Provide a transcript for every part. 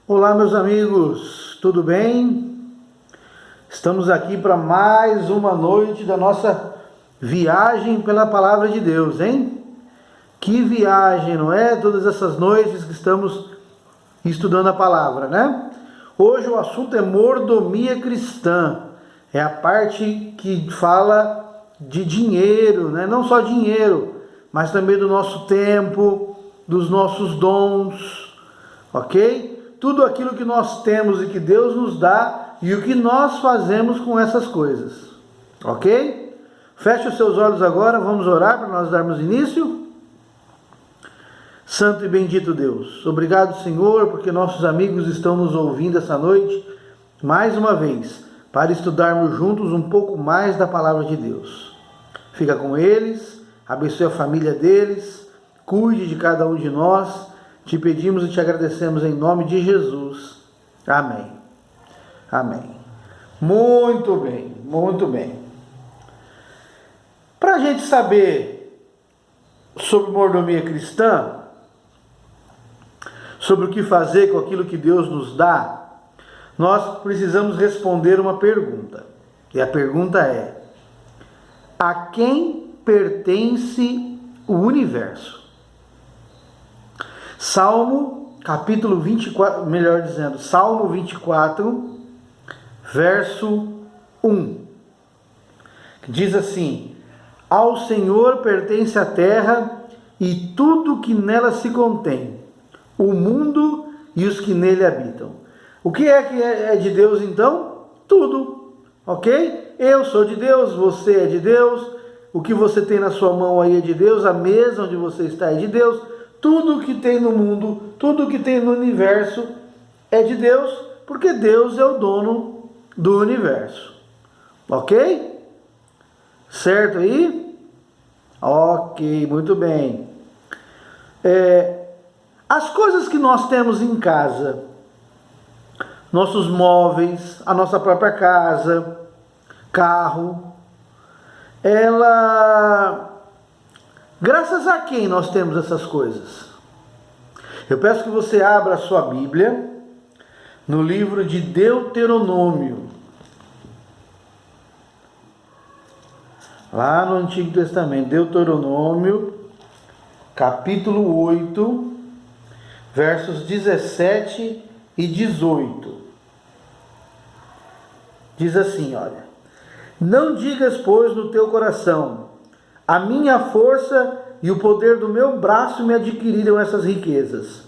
Olá, meus amigos, tudo bem? Estamos aqui para mais uma noite da nossa viagem pela Palavra de Deus, hein? Que viagem, não é? Todas essas noites que estamos estudando a Palavra, né? Hoje o assunto é mordomia cristã. É a parte que fala de dinheiro, né? Não só dinheiro, mas também do nosso tempo, dos nossos dons, ok? Tudo aquilo que nós temos e que Deus nos dá e o que nós fazemos com essas coisas, ok? Feche os seus olhos agora, vamos orar para nós darmos início. Santo e bendito Deus, obrigado, Senhor, porque nossos amigos estão nos ouvindo essa noite, mais uma vez, para estudarmos juntos um pouco mais da Palavra de Deus. Fica com eles, abençoe a família deles, cuide de cada um de nós. Te pedimos e te agradecemos em nome de Jesus. Amém. Amém. Muito bem, muito bem. Para a gente saber sobre mordomia cristã, sobre o que fazer com aquilo que Deus nos dá, nós precisamos responder uma pergunta. E a pergunta é: a quem pertence o universo? Salmo, capítulo 24, melhor dizendo, Salmo 24, verso 1, que diz assim: ao Senhor pertence a terra e tudo que nela se contém, o mundo e os que nele habitam. O que é de Deus então? Tudo, ok? Eu sou de Deus, você é de Deus, o que você tem na sua mão aí é de Deus, a mesa onde você está é de Deus. Tudo que tem no mundo, tudo que tem no universo é de Deus, porque Deus é o dono do universo. Ok? Certo aí? Ok, muito bem. As coisas que nós temos em casa, nossos móveis, a nossa própria casa, carro, graças a quem nós temos essas coisas? Eu peço que você abra a sua Bíblia no livro de Deuteronômio, lá no Antigo Testamento, Deuteronômio, capítulo 8, versos 17 e 18. Diz assim, olha: não digas, pois, no teu coração: a minha força e o poder do meu braço me adquiriram essas riquezas.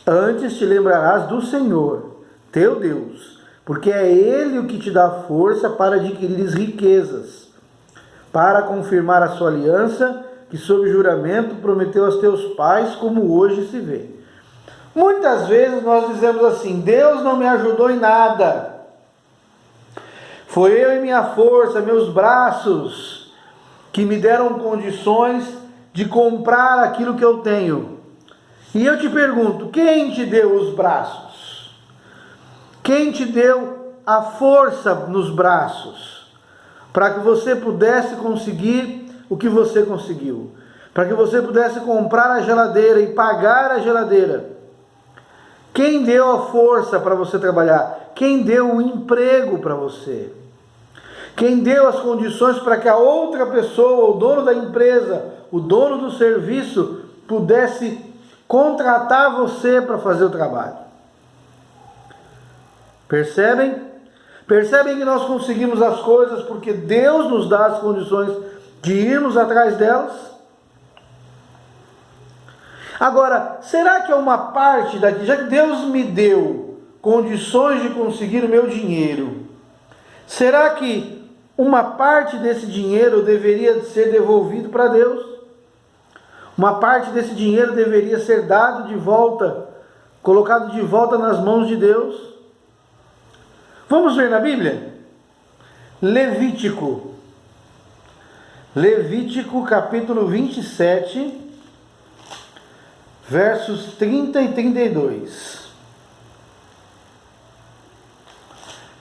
Antes te lembrarás do Senhor, teu Deus, porque é Ele o que te dá força para adquirires riquezas, para confirmar a sua aliança, que sob juramento prometeu aos teus pais, como hoje se vê. Muitas vezes nós dizemos assim: Deus não me ajudou em nada. Foi eu e minha força, meus braços, que me deram condições de comprar aquilo que eu tenho. E eu te pergunto: quem te deu os braços? Quem te deu a força nos braços para que você pudesse conseguir o que você conseguiu? Para que você pudesse comprar a geladeira e pagar a geladeira? Quem deu a força para você trabalhar? Quem deu o emprego para você? Quem deu as condições para que a outra pessoa, o dono da empresa, o dono do serviço, pudesse contratar você para fazer o trabalho? Percebem? Percebem que nós conseguimos as coisas porque Deus nos dá as condições de irmos atrás delas? Agora, será que é uma parte daqui, já que Deus me deu condições de conseguir o meu dinheiro, será que uma parte desse dinheiro deveria ser devolvido para Deus? Uma parte desse dinheiro deveria ser dado de volta, colocado de volta nas mãos de Deus? Vamos ver na Bíblia? Levítico capítulo 27, versos 30 e 32.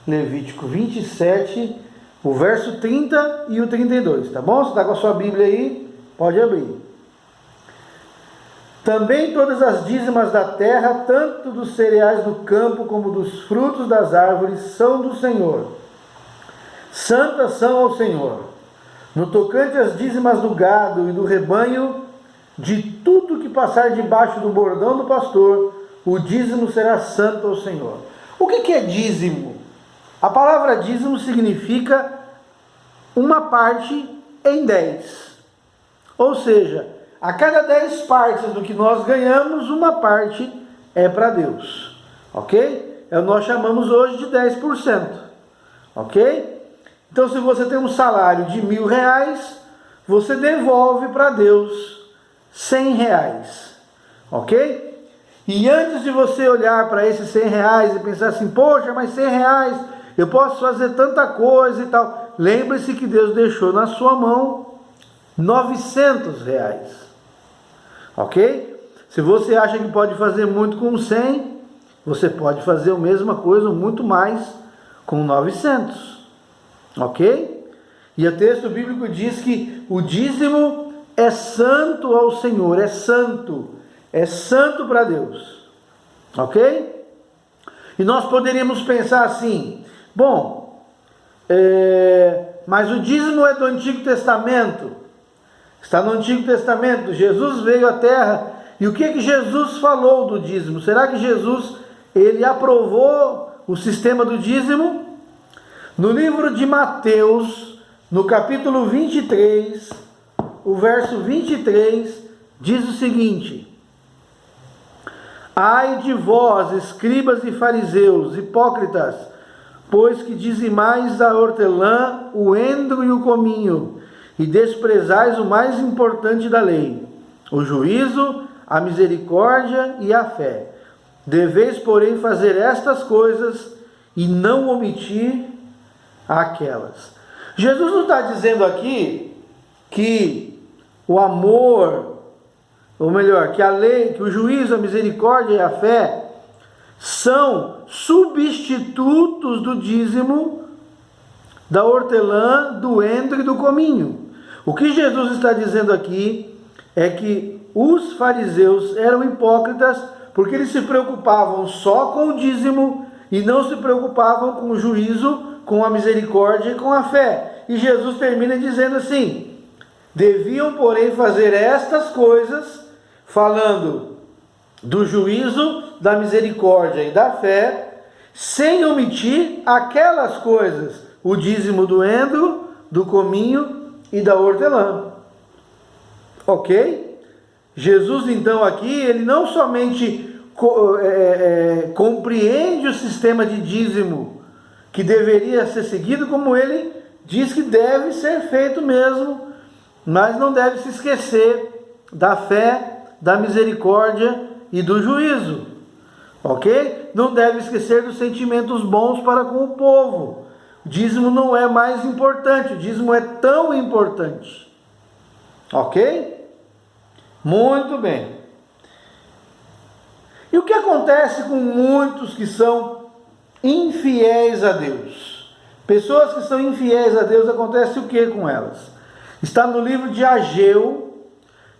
Levítico 27, o verso 30 e o 32, tá bom? Você está com a sua Bíblia aí? Pode abrir. Também todas as dízimas da terra, tanto dos cereais do campo como dos frutos das árvores, são do Senhor. Santas são ao Senhor. No tocante às dízimas do gado e do rebanho, de tudo que passar debaixo do bordão do pastor, o dízimo será santo ao Senhor. O que é dízimo? A palavra dízimo significa uma parte em 10. Ou seja, a cada 10 partes do que nós ganhamos, uma parte é para Deus. Ok? Nós chamamos hoje de 10%. Ok? Então, se você tem um salário de R$1.000, você devolve para Deus R$100. Ok? E antes de você olhar para esses R$100 e pensar assim, poxa, mas R$100, eu posso fazer tanta coisa e tal. Lembre-se que Deus deixou na sua mão R$900. Ok? Se você acha que pode fazer muito com 100, você pode fazer a mesma coisa, muito mais, com 900. Ok? E o texto bíblico diz que o dízimo é santo ao Senhor, é santo para Deus. Ok? E nós poderíamos pensar assim, bom, mas o dízimo é do Antigo Testamento, está no Antigo Testamento, Jesus veio à terra, e o que Jesus falou do dízimo? Será que Jesus, ele aprovou o sistema do dízimo? No livro de Mateus, no capítulo 23, o verso 23, diz o seguinte: Ai de vós, escribas e fariseus, hipócritas, pois que dizimais a hortelã, o endro e o cominho, e desprezais o mais importante da lei, o juízo, a misericórdia e a fé. Deveis, porém, fazer estas coisas e não omitir aquelas. Jesus não está dizendo aqui que o amor, ou melhor, que a lei, que o juízo, a misericórdia e a fé são substitutos do dízimo, da hortelã, do endro e do cominho. O que Jesus está dizendo aqui é que os fariseus eram hipócritas porque eles se preocupavam só com o dízimo e não se preocupavam com o juízo, com a misericórdia e com a fé. E Jesus termina dizendo assim: deviam, porém, fazer estas coisas, falando do juízo, da misericórdia e da fé, sem omitir aquelas coisas, o dízimo do endro, do cominho e da hortelã. Ok? Jesus, então, aqui, ele não somente compreende o sistema de dízimo que deveria ser seguido, como ele diz que deve ser feito mesmo, mas não deve se esquecer da fé, da misericórdia e do juízo. Ok? Não deve esquecer dos sentimentos bons para com o povo. O dízimo não é mais importante, o dízimo é tão importante. Ok? Muito bem. E o que acontece com muitos que são infiéis a Deus? Pessoas que são infiéis a Deus, acontece o que com elas? Está no livro de Ageu,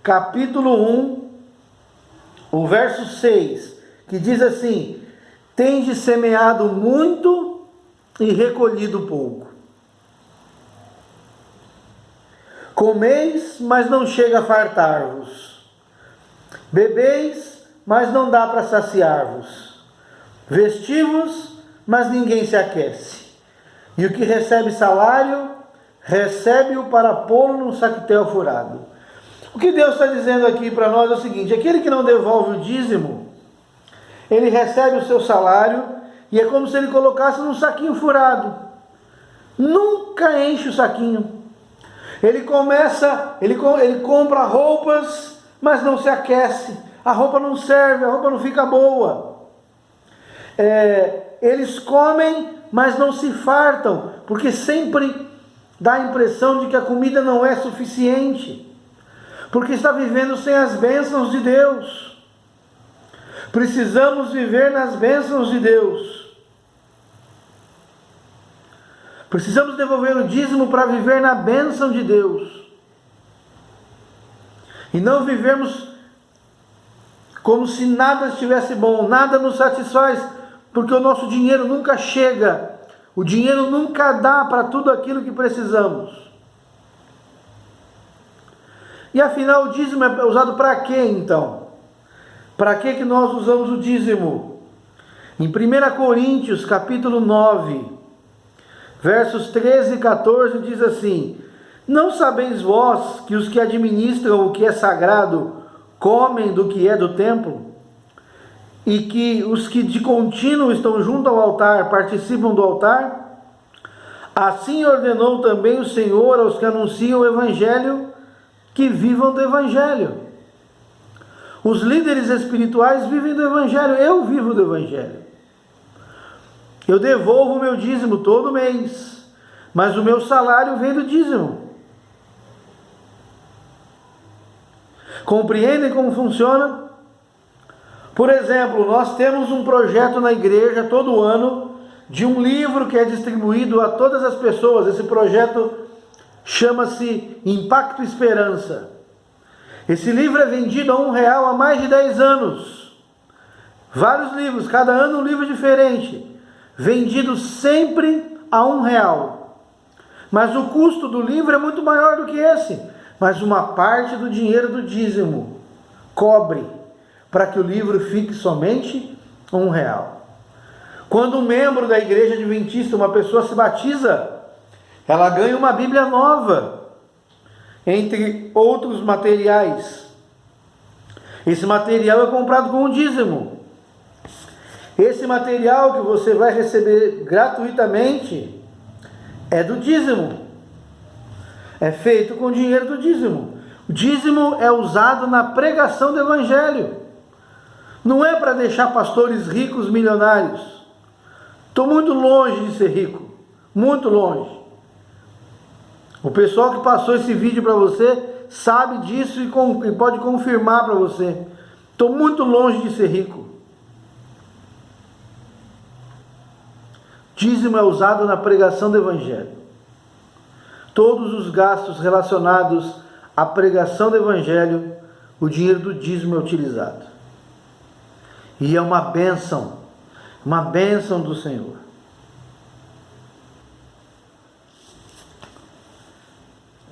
capítulo 1, o verso 6, que diz assim: tendes semeado muito e recolhido pouco. Comeis, mas não chega a fartar-vos. Bebeis, mas não dá para saciar-vos. Vestivos, mas ninguém se aquece. E o que recebe salário, recebe-o para pô-lo num saquetel furado. O que Deus está dizendo aqui para nós é o seguinte: aquele que não devolve o dízimo, ele recebe o seu salário e é como se ele colocasse num saquinho furado. Nunca enche o saquinho. Ele compra roupas, mas não se aquece. A roupa não serve, a roupa não fica boa. Eles comem, mas não se fartam, porque sempre dá a impressão de que a comida não é suficiente, porque está vivendo sem as bênçãos de Deus. Precisamos viver nas bênçãos de Deus. Precisamos devolver o dízimo para viver na bênção de Deus. E não vivermos como se nada estivesse bom, nada nos satisfaz, porque o nosso dinheiro nunca chega, o dinheiro nunca dá para tudo aquilo que precisamos. E afinal, o dízimo é usado para quê então? Para que nós usamos o dízimo? Em 1 Coríntios, capítulo 9, versos 13 e 14, diz assim: não sabeis vós que os que administram o que é sagrado comem do que é do templo? E que os que de contínuo estão junto ao altar participam do altar? Assim ordenou também o Senhor aos que anunciam o Evangelho que vivam do Evangelho. Os líderes espirituais vivem do Evangelho, eu vivo do Evangelho. Eu devolvo o meu dízimo todo mês, mas o meu salário vem do dízimo. Compreendem como funciona? Por exemplo, nós temos um projeto na igreja todo ano de um livro que é distribuído a todas as pessoas. Esse projeto chama-se Impacto Esperança. Esse livro é vendido a R$1 há mais de 10 anos. Vários livros, cada ano um livro diferente. Vendido sempre a R$1. Mas o custo do livro é muito maior do que esse. Mas uma parte do dinheiro do dízimo cobre para que o livro fique somente R$1. Quando um membro da igreja adventista, uma pessoa se batiza, ela ganha uma Bíblia nova, entre outros materiais. Esse material é comprado com o dízimo. Esse material que você vai receber gratuitamente é do dízimo. É feito com o dinheiro do dízimo. O dízimo é usado na pregação do Evangelho. Não é para deixar pastores ricos, milionários. Estou muito longe de ser rico. Muito longe. O pessoal que passou esse vídeo para você sabe disso e pode confirmar para você. Estou muito longe de ser rico. Dízimo é usado na pregação do Evangelho. Todos os gastos relacionados à pregação do Evangelho, o dinheiro do dízimo é utilizado. E é uma bênção do Senhor.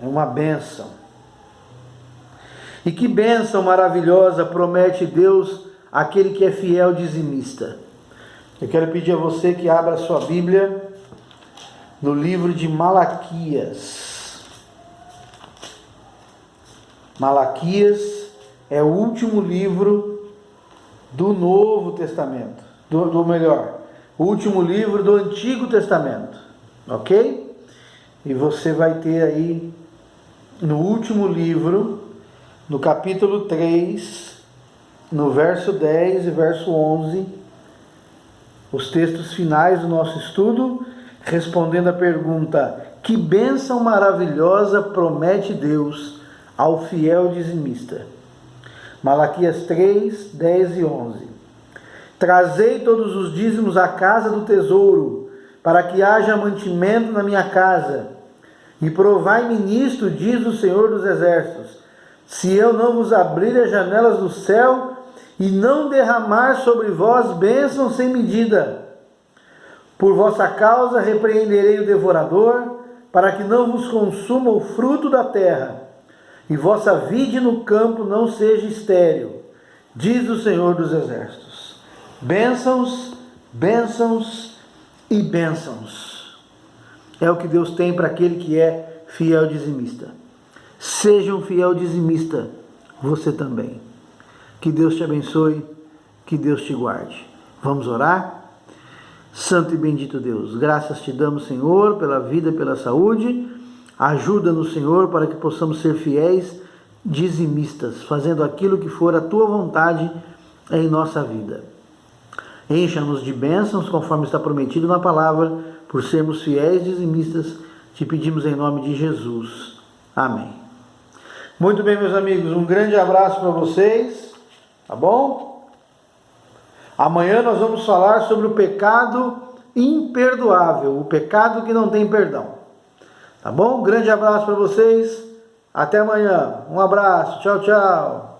É uma bênção. E que bênção maravilhosa promete Deus àquele que é fiel dizimista. Eu quero pedir a você que abra a sua Bíblia no livro de Malaquias. Malaquias é o último livro do Novo Testamento. O último livro do Antigo Testamento. Ok? E você vai ter aí, no último livro, no capítulo 3, no verso 10 e verso 11, os textos finais do nosso estudo, respondendo a pergunta: que bênção maravilhosa promete Deus ao fiel dizimista? Malaquias 3, 10 e 11. Trazei todos os dízimos à casa do tesouro, para que haja mantimento na minha casa, e provai-me nisto, diz o Senhor dos Exércitos, se eu não vos abrir as janelas do céu e não derramar sobre vós bênçãos sem medida. Por vossa causa repreenderei o devorador, para que não vos consuma o fruto da terra, e vossa vide no campo não seja estéril, diz o Senhor dos Exércitos. Bênçãos, bênçãos e bênçãos. É o que Deus tem para aquele que é fiel dizimista. Seja um fiel dizimista, você também. Que Deus te abençoe, que Deus te guarde. Vamos orar? Santo e bendito Deus, graças te damos, Senhor, pela vida, pela saúde. Ajuda-nos, Senhor, para que possamos ser fiéis dizimistas, fazendo aquilo que for a tua vontade em nossa vida. Encha-nos de bênçãos, conforme está prometido na palavra, por sermos fiéis dizimistas, te pedimos em nome de Jesus. Amém. Muito bem, meus amigos, um grande abraço para vocês, tá bom? Amanhã nós vamos falar sobre o pecado imperdoável, o pecado que não tem perdão. Tá bom? Um grande abraço para vocês, até amanhã, um abraço, tchau, tchau.